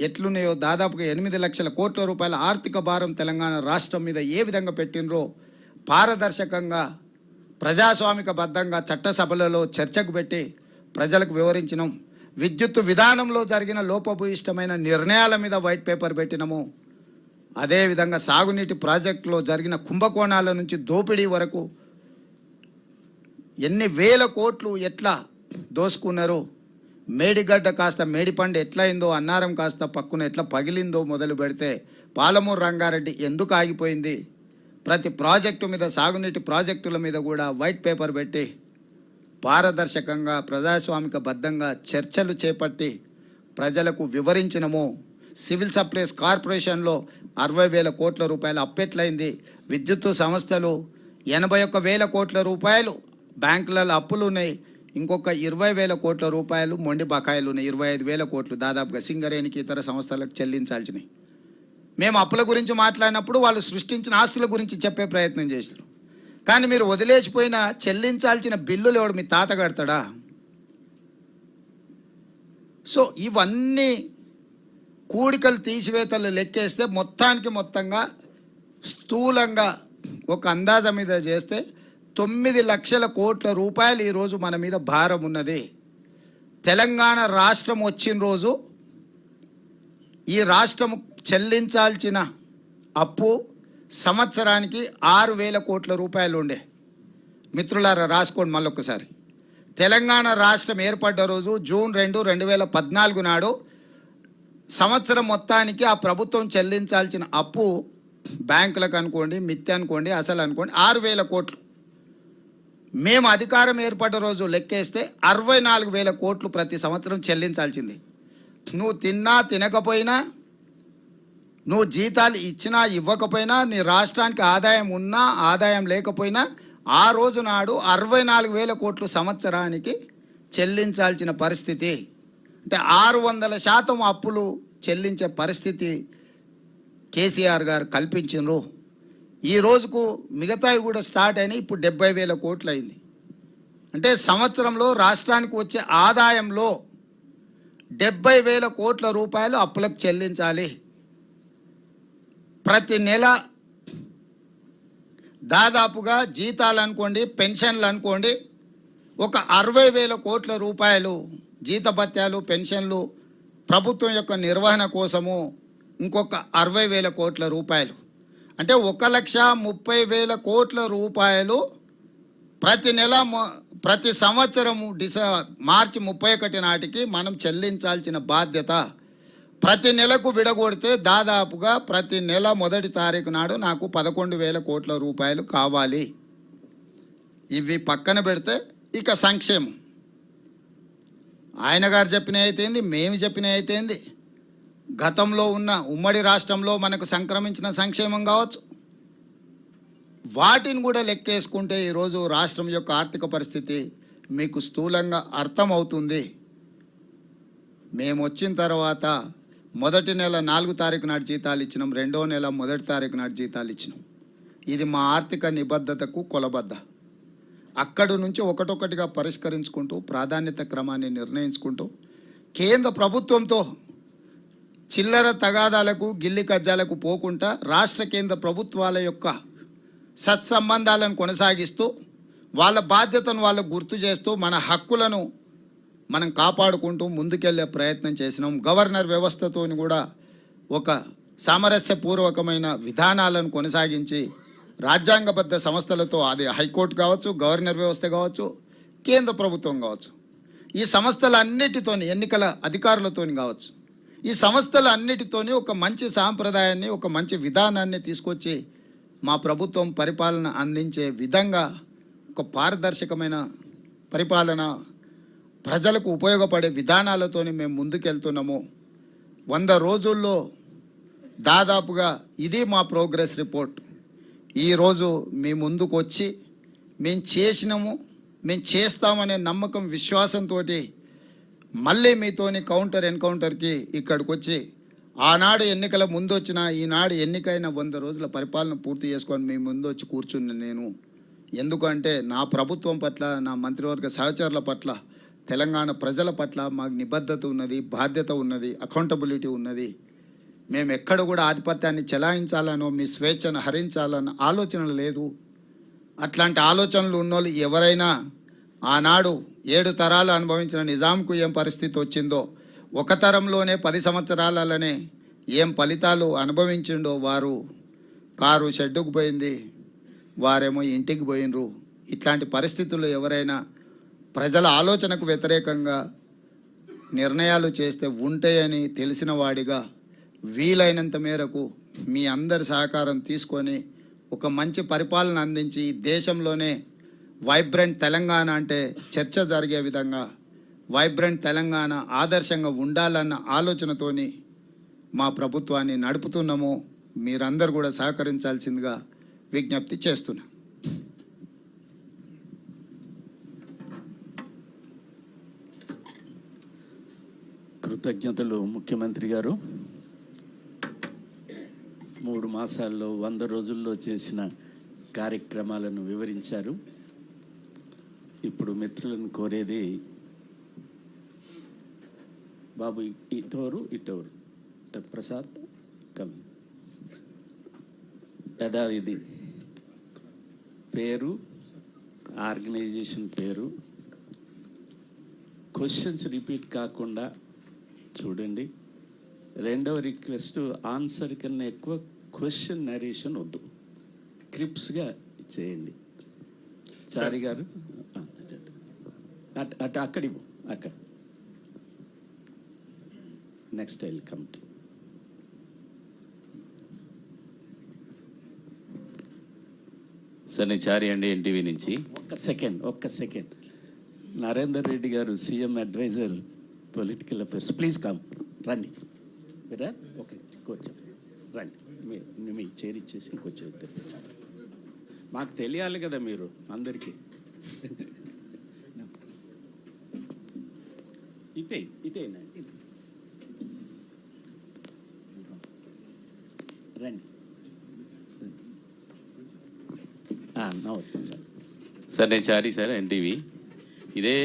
ఎట్లున్నాయో దాదాపుగా 8 లక్షల కోట్ల రూపాయల ఆర్థిక భారం తెలంగాణ రాష్ట్రం మీద ఏ విధంగా పెట్టినరో పారదర్శకంగా ప్రజాస్వామికబద్ధంగా చట్టసభలలో చర్చకు పెట్టి ప్రజలకు వివరించినాం. విద్యుత్ విధానంలో జరిగిన లోపభూయిష్టమైన నిర్ణయాల మీద వైట్ పేపర్ పెట్టినాము. అదేవిధంగా సాగునీటి ప్రాజెక్టులో జరిగిన కుంభకోణాల నుంచి దోపిడీ వరకు ఎన్ని వేల కోట్లు ఎట్లా దోసుకున్నారో, మేడిగడ్డ కాస్త మేడిపండు ఎట్లయిందో, అన్నారం కాస్త పక్కున ఎట్లా పగిలిందో మొదలు పెడితే పాలమూరు రంగారెడ్డి ఎందుకు ఆగిపోయింది, ప్రతి ప్రాజెక్టు మీద సాగునీటి ప్రాజెక్టుల మీద కూడా వైట్ పేపర్ పెట్టి పారదర్శకంగా ప్రజాస్వామికబద్ధంగా చర్చలు చేపట్టి ప్రజలకు వివరించినము. సివిల్ సప్లైస్ కార్పొరేషన్లో 60,000 కోట్ల రూపాయలు అప్పెట్లయింది. విద్యుత్ సంస్థలు 81,000 కోట్ల రూపాయలు బ్యాంకులలో అప్పులు ఉన్నాయి. ఇంకొక 20,000 కోట్ల రూపాయలు మొండి బకాయిలు ఉన్నాయి. 25,000 కోట్లు దాదాపుగా సింగరేణికి ఇతర సంస్థలకు చెల్లించాల్సినవి. మేము అప్పుల గురించి మాట్లాడినప్పుడు వాళ్ళు సృష్టించిన ఆస్తుల గురించి చెప్పే ప్రయత్నం చేస్తారు. కానీ మీరు వదిలేసిపోయిన చెల్లించాల్సిన బిల్లులు ఎవడు మీ తాత కడతాడా? సో ఇవన్నీ కూడికలు తీసివేతలు లెక్కేస్తే మొత్తంగా స్థూలంగా ఒక అందాజ మీద చేస్తే 9 లక్షల కోట్ల రూపాయలు ఈరోజు మన మీద భారం ఉన్నది. తెలంగాణ రాష్ట్రం వచ్చిన రోజు ఈ రాష్ట్రం చెల్లించాల్సిన అప్పు సంవత్సరానికి 6,000 కోట్ల రూపాయలు ఉండే. మిత్రులారా రాసుకోండి మళ్ళొక్కసారి. తెలంగాణ రాష్ట్రం ఏర్పడ్డ రోజు జూన్ 2, 2014 నాడు సంవత్సరం మొత్తానికి ఆ ప్రభుత్వం చెల్లించాల్సిన అప్పు బ్యాంకులకు అనుకోండి, మిత్తి అనుకోండి, అసలు అనుకోండి 6,000 కోట్లు. మేము అధికారం ఏర్పడ్డ రోజు లెక్కేస్తే 64,000 కోట్లు ప్రతి సంవత్సరం చెల్లించాల్సింది. నువ్వు తిన్నా తినకపోయినా, నువ్వు జీతాలు ఇచ్చినా ఇవ్వకపోయినా, నీ రాష్ట్రానికి ఆదాయం ఉన్నా ఆదాయం లేకపోయినా ఆ రోజు నాడు 64,000 కోట్లు సంవత్సరానికి చెల్లించాల్సిన పరిస్థితి. అంటే 600% అప్పులు చెల్లించే పరిస్థితి కేసీఆర్ గారు కల్పించారు. ఈ రోజుకు మిగతావి కూడా స్టార్ట్ అయినాయి. ఇప్పుడు 70,000 కోట్లు అయింది. అంటే సంవత్సరంలో రాష్ట్రానికి వచ్చే ఆదాయంలో 70,000 కోట్ల రూపాయలు అప్పులకు చెల్లించాలి. ప్రతి నెల దాదాపుగా జీతాలు అనుకోండి, పెన్షన్లు అనుకోండి, ఒక 60,000 కోట్ల రూపాయలు జీతభత్యాలు, పెన్షన్లు, ప్రభుత్వం యొక్క నిర్వహణ కోసము ఇంకొక 60,000 కోట్ల రూపాయలు. అంటే 1,30,000 కోట్ల రూపాయలు ప్రతి నెల ప్రతి సంవత్సరము మార్చి 31 నాటికి మనం చెల్లించాల్సిన బాధ్యత. ప్రతి నెలకు విడగొడితే దాదాపుగా ప్రతి నెల 1వ తారీఖు నాడు నాకు 11,000 కోట్ల రూపాయలు కావాలి. ఇవి పక్కన పెడితే ఇక సంక్షేమం ఆయన గారు చెప్పినవి అయితేంది, మేము చెప్పినవి అయితేంది, గతంలో ఉన్న ఉమ్మడి రాష్ట్రంలో మనకు సంక్రమించిన సంక్షేమం కావచ్చు, వాటిని కూడా లెక్కేసుకుంటే ఈరోజు రాష్ట్రం యొక్క ఆర్థిక పరిస్థితి మీకు స్థూలంగా అర్థమవుతుంది. మేము వచ్చిన తర్వాత మొదటి నెల 4వ తారీఖు నాడు జీతాలు ఇచ్చినాం, 2వ నెల 1వ తారీఖు నాడు జీతాలు ఇచ్చినాం. ఇది మా ఆర్థిక నిబద్ధతకు కొలబద్ద. అక్కడి నుంచి ఒకటొకటిగా పరిష్కరించుకుంటూ ప్రాధాన్యత క్రమాన్ని నిర్ణయించుకుంటూ కేంద్ర ప్రభుత్వంతో చిల్లర తగాదాలకు, గిల్లి కజ్జాలకు పోకుండా రాష్ట్ర కేంద్ర ప్రభుత్వాల యొక్క సత్సంబంధాలను కొనసాగిస్తూ వాళ్ళ బాధ్యతను వాళ్ళకు గుర్తు చేస్తూ మన హక్కులను మనం కాపాడుకుంటూ ముందుకెళ్లే ప్రయత్నం చేసినాం. గవర్నర్ వ్యవస్థతోని కూడా ఒక సామరస్యపూర్వకమైన విధానాలను కొనసాగించి రాజ్యాంగబద్ధ సంస్థలతో, అది హైకోర్టు కావచ్చు, గవర్నర్ వ్యవస్థ కావచ్చు, కేంద్ర ప్రభుత్వం కావచ్చు, ఈ సంస్థలన్నిటితోని, ఎన్నికల అధికారులతోని కావచ్చు, ఈ సంస్థలన్నిటితోని ఒక మంచి సాంప్రదాయాన్ని, ఒక మంచి విధానాన్ని తీసుకొచ్చి మా ప్రభుత్వం పరిపాలన అందించే విధంగా ఒక పారదర్శకమైన పరిపాలన, ప్రజలకు ఉపయోగపడే విధానాలతోని మేము ముందుకెళ్తున్నాము. 100 రోజుల్లో దాదాపుగా ఇది మా ప్రోగ్రెస్ రిపోర్ట్. ఈరోజు మీ ముందుకు వచ్చి మేము చేసినాము, మేము చేస్తామనే నమ్మకం, విశ్వాసంతో మళ్ళీ మీతోని ఎన్కౌంటర్కి ఇక్కడికి వచ్చి ఆనాడు ఎన్నికల ముందు వచ్చిన, ఈనాడు ఎన్నికైన 100 రోజుల పరిపాలన పూర్తి చేసుకొని మీ ముందు వచ్చి కూర్చుని నేను ఎందుకంటే నా ప్రభుత్వం పట్ల, నా మంత్రివర్గ సహచరుల పట్ల తెలంగాణ ప్రజల పట్ల మాకు నిబద్ధత ఉన్నది, బాధ్యత ఉన్నది, అకౌంటబిలిటీ ఉన్నది. మేము ఎక్కడ కూడా ఆధిపత్యాన్ని చెలాయించాలనో మీ స్వేచ్ఛను హరించాలన్న ఆలోచన లేదు. అట్లాంటి ఆలోచనలు ఉన్నోళ్ళు ఎవరైనా ఆనాడు 7 తరాలు అనుభవించిన నిజాంకు ఏం పరిస్థితి వచ్చిందో, ఒక తరంలోనే 10 సంవత్సరాలనే ఏం ఫలితాలు అనుభవించిండో, వారు కారు షెడ్డుకు పోయింది, వారేమో ఇంటికి పోయినరు. ఇట్లాంటి పరిస్థితుల్లో ఎవరైనా ప్రజల ఆలోచనకు వ్యతిరేకంగా నిర్ణయాలు చేస్తే ఉంటాయని తెలిసిన వాడిగా వీలైనంత మేరకు మీ అందరి సహకారం తీసుకొని ఒక మంచి పరిపాలన అందించి దేశంలోనే వైబ్రెంట్ తెలంగాణ అంటే చర్చ జరిగే విధంగా వైబ్రెంట్ తెలంగాణ ఆదర్శంగా ఉండాలన్న ఆలోచనతోని మా ప్రభుత్వాన్ని నడుపుతున్నాము. మీరందరూ కూడా సహకరించాల్సిందిగా విజ్ఞప్తి చేస్తున్నా. కృతజ్ఞతలు ముఖ్యమంత్రి గారు. 3 మాసాల్లో 100 రోజుల్లో చేసిన కార్యక్రమాలను వివరించారు. ఇప్పుడు మిత్రులను కోరేది, బాబు ఇటోరు ప్రసాద్ కమ్ యథావిధి పేరు, ఆర్గనైజేషన్ పేరు, క్వశ్చన్స్ రిపీట్ కాకుండా చూడండి. రెండవ రిక్వెస్ట్, ఆన్సర్ కన్నా ఎక్కువ క్వశ్చన్ నరేషన్ వద్దు, క్రిప్స్గా చేయండి. చారి గారు అక్కడి అక్కడ next I will come to. Sir నేను చారి అండి, ఎన్టీవీ నుంచి. ఒక్క second Narender Reddy garu, CM adviser political affairs, please come, రండి. మీరా ఓకే, కూర్చో, రండి. మీ చైర్ ఇచ్చేసి ఇంకొచ్చి తెప్పించండి. మాకు తెలియాలి కదా మీరు అందరికీ. ఇటేనా రండి. సార్ నేను చారి సార్, ఎన్టీవీ. ఇదే